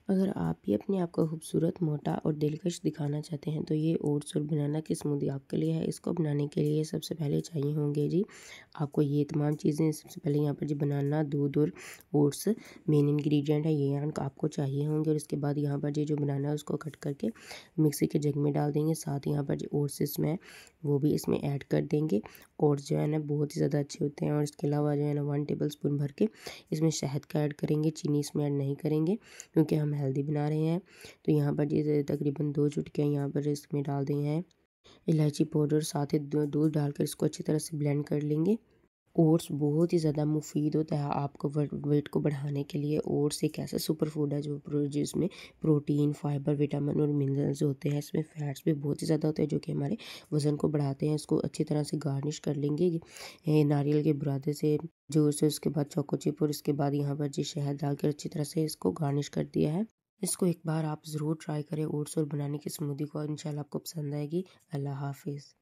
अगर आप भी अपने आप को खूबसूरत, मोटा और दिलकश दिखाना चाहते हैं तो ये ओट्स और बनाना की स्मूदी आपके लिए है। इसको बनाने के लिए सबसे पहले चाहिए होंगे जी आपको ये तमाम चीज़ें। सबसे पहले यहाँ पर जी बनाना, दूध और ओट्स मेन इंग्रेडिएंट है, ये यहाँ आपको चाहिए होंगे। और इसके बाद यहाँ पर जी जो बनाना है उसको कट करके मिक्सी के जग में डाल देंगे। साथ ही यहाँ पर जी ओट्स इसमें वो भी इसमें ऐड कर देंगे। ओट्स जो है ना बहुत ही ज़्यादा अच्छे होते हैं। और इसके अलावा जो है ना 1 टेबल स्पून भर के इसमें शहद का ऐड करेंगे, चीनी इसमें ऐड नहीं करेंगे क्योंकि हम हेल्दी बना रहे हैं। तो यहाँ पर जी तकरीबन 2 चुटकियाँ यहाँ पर इसमें डाल दी हैं इलायची पाउडर। साथ ही दूध डालकर इसको अच्छी तरह से ब्लेंड कर लेंगे। ओट्स बहुत ही ज़्यादा मुफीद होता है आपको वेट को बढ़ाने के लिए। ओट्स एक ऐसा सुपर फूड है जिसमें प्रोटीन, फाइबर, विटामिन और मिनरल्स होते हैं। इसमें फैट्स भी बहुत ही ज़्यादा होते हैं जो कि हमारे वज़न को बढ़ाते हैं। इसको अच्छी तरह से गार्निश कर लेंगे नारियल के बुरादे से, जोर से। उसके बाद चोको चिप और इसके बाद यहाँ पर जी शहद डालकर अच्छी तरह से इसको गार्निश कर दिया है। इसको एक बार आप ज़रूर ट्राई करें ओट्स और बनाने की स्मूदी को, इंशाल्लाह आपको पसंद आएगी। अल्लाह हाफ़िज़।